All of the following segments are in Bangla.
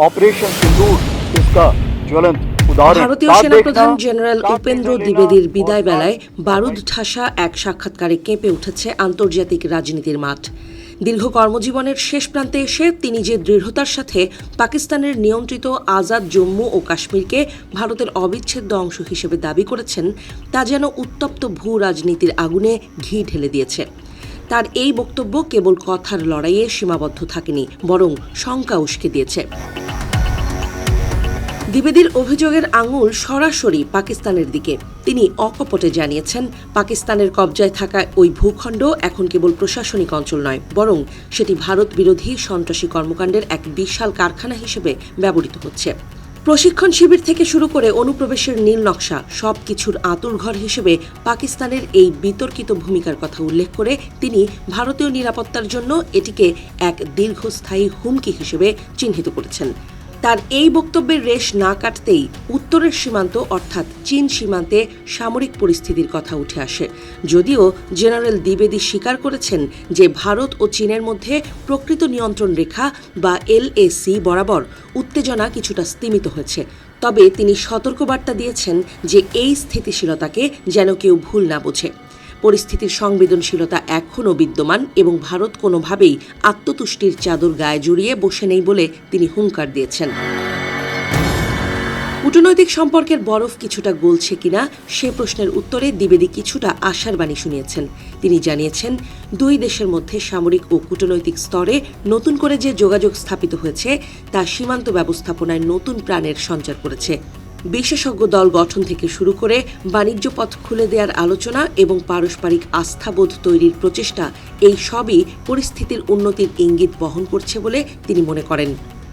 ऑपरेशन सिंदूर इसका ज्वलंत उदाहरण। ভারতীয় সেনাপ্রধান জেনারেল উপেন্দ্র দ্বিবেদীর বিদায় বেলায় বারুদ ঠাসা এক সাক্ষাৎকারে কেঁপে উঠেছে আন্তর্জাতিক রাজনীতির মাঠ। দীর্ঘ কর্মজীবনের শেষ প্রান্তে এসে তিনি যে দৃঢ়তার সাথে পাকিস্তানের নিয়ন্ত্রিত আজাদ জম্মু ও কাশ্মীরকে ভারতের অবিচ্ছেদ্য অংশ হিসেবে দাবি করেছেন, তা যেন উত্তপ্ত ভূ রাজনীতির আগুনে ঘি ঢেলে দিয়েছে। তার এই বক্তব্য কেবল কথার লড়াইয়ে সীমাবদ্ধ থাকেনি, বরং শঙ্কা উস্কে দিয়েছে। দ্বিবেদীর অভিযোগের আঙুল সরাসরি পাকিস্তানের দিকে। তিনি অকপটে জানিয়েছেন, পাকিস্তানের কবজায় থাকা ওই ভূখণ্ড এখন কেবল প্রশাসনিক অঞ্চল নয়, বরং সেটি ভারত বিরোধী সন্ত্রাসী কর্মকাণ্ডের এক বিশাল কারখানা হিসেবে ব্যবহৃত হচ্ছে। প্রশিক্ষণ শিবির থেকে শুরু করে অনুপ্রবেশের নীল নকশা সবকিছুর আঁতুড়ঘর হিসেবে পাকিস্তানের এই বিতর্কিত ভূমিকার কথা উল্লেখ করে তিনি ভারতীয় নিরাপত্তার জন্য এটিকে এক দীর্ঘস্থায়ী হুমকি হিসেবে চিহ্নিত করেছেন। তার এই বক্তব্যের রেশ না কাটতেই উত্তরের সীমান্ত অর্থাৎ চীন সীমান্তে সামরিক পরিস্থিতির কথা উঠে আসে। যদিও জেনারেল দ্বিবেদী স্বীকার করেছেন যে ভারত ও চীনের মধ্যে প্রকৃত নিয়ন্ত্রণ রেখা বা LAC বরাবর উত্তেজনা কিছুটা স্তিমিত হয়েছে, তবে তিনি সতর্কবার্তা দিয়েছেন যে এই স্থিতিশীলতাকে যেন কেউ ভুল না বোঝে। পরিস্থিতির সংবেদনশীলতা এখনও বিদ্যমান এবং ভারত কোনোভাবেই আত্মতুষ্টির চাদর গায়ে জড়িয়ে বসে নেই বলে তিনি হুঙ্কার দিয়েছেন। কূটনৈতিক সম্পর্কের বরফ কিছুটা গলছে কিনা সে প্রশ্নের উত্তরে দ্বিবেদী কিছুটা আশার বাণী শুনিয়েছেন। তিনি জানিয়েছেন, দুই দেশের মধ্যে সামরিক ও কূটনৈতিক স্তরে নতুন করে যে যোগাযোগ স্থাপিত হয়েছে তা সীমান্ত ব্যবস্থাপনায় নতুন প্রাণের সঞ্চার করেছে। বিশেষজ্ঞ দল গঠন থেকে শুরু করে বাণিজ্য পথ খুলে দেওয়ার আলোচনা এবং পারস্পরিক আস্থাবোধ তৈরির প্রচেষ্টা, এই সবই পরিস্থিতির উন্নতির ইঙ্গিত বহন করছে বলে তিনি মনে করেন।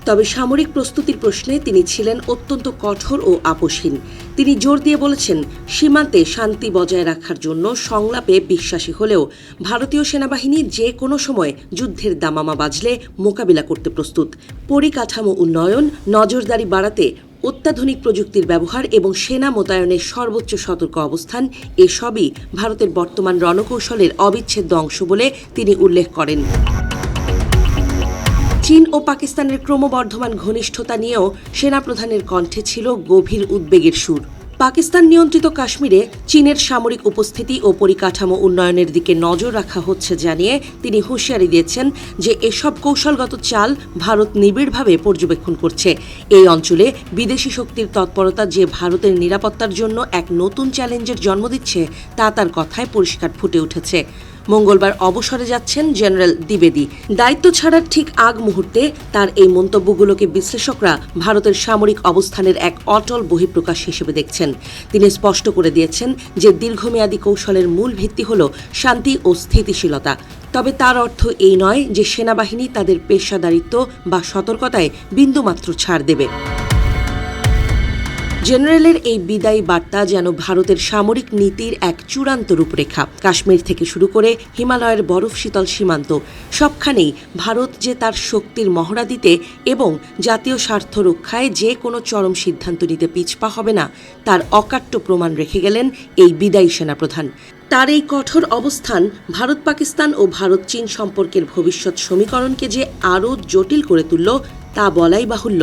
তবে সামরিক প্রস্তুতির প্রশ্নে তিনি ছিলেন অত্যন্ত কঠোর ও আপোষহীন। তিনি জোর দিয়ে বলেছেন, সীমান্তে শান্তি বজায় রাখার জন্য সংলাপে বিশ্বাসী হলেও ভারতীয় সেনাবাহিনী যে কোনো সময় যুদ্ধের দামামা বাজলে মোকাবিলা করতে প্রস্তুত। পরিকাঠামো উন্নয়ন, নজরদারি বাড়াতে অত্যাধুনিক প্রযুক্তির ব্যবহার এবং সেনা মোতায়েনের সর্বোচ্চ সতর্ক অবস্থান, এসবই ভারতের বর্তমান রণকৌশলের অবিচ্ছেদ্য অংশ বলে তিনি উল্লেখ করেন। চীন ও পাকিস্তানের ক্রমবর্ধমান ঘনিষ্ঠতা নিয়েও সেনাপ্রধানের কণ্ঠে ছিল গভীর উদ্বেগের সুর। পাকিস্তান নিয়ন্ত্রিত কাশ্মীরে চীনের সামরিক উপস্থিতি ও পরিকাঠামো উন্নয়নের দিকে নজর রাখা হচ্ছে জানিয়ে তিনি হুঁশিয়ারি দিয়েছেন যে এসব কৌশলগত চাল ভারত নিবিড়ভাবে পর্যবেক্ষণ করছে। এই অঞ্চলে বিদেশি শক্তির তৎপরতা যে ভারতের নিরাপত্তার জন্য এক নতুন চ্যালেঞ্জের জন্ম দিচ্ছে তা তার কথায় পরিষ্কার ফুটে উঠেছে। মঙ্গলবার অবসরে যাচ্ছেন জেনারেল দ্বিবেদী। দায়িত্ব ছাড়ার ঠিক আগ মুহূর্তে তার এই মন্তব্যগুলোকে বিশ্লেষকরা ভারতের সামরিক অবস্থানের এক অটল বহিঃপ্রকাশ হিসেবে দেখছেন। তিনি স্পষ্ট করে দিয়েছেন যে দীর্ঘমেয়াদী কৌশলের মূল ভিত্তি হল শান্তি ও স্থিতিশীলতা। তবে তার অর্থ এই নয় যে সেনাবাহিনী তাদের পেশাদারিত্ব বা সতর্কতায় বিন্দুমাত্র ছাড় দেবে। জেনারেলের এই বিদায়ী বার্তা যেন ভারতের সামরিক নীতির এক চূড়ান্ত রূপরেখা। কাশ্মীর থেকে শুরু করে হিমালয়ের বরফ শীতল সীমান্ত, সবখানেই ভারত যে তার শক্তির মহড়া দিতে এবং জাতীয় স্বার্থ রক্ষায় যে কোনো চরম সিদ্ধান্ত নিতে পিছপা হবে না, তার অকাট্য প্রমাণ রেখে গেলেন এই বিদায়ী সেনাপ্রধান। তার এই কঠোর অবস্থান ভারত পাকিস্তান ও ভারত চীন সম্পর্কের ভবিষ্যৎ সমীকরণকে যে আরও জটিল করে তুলল তা বলাই বাহুল্য।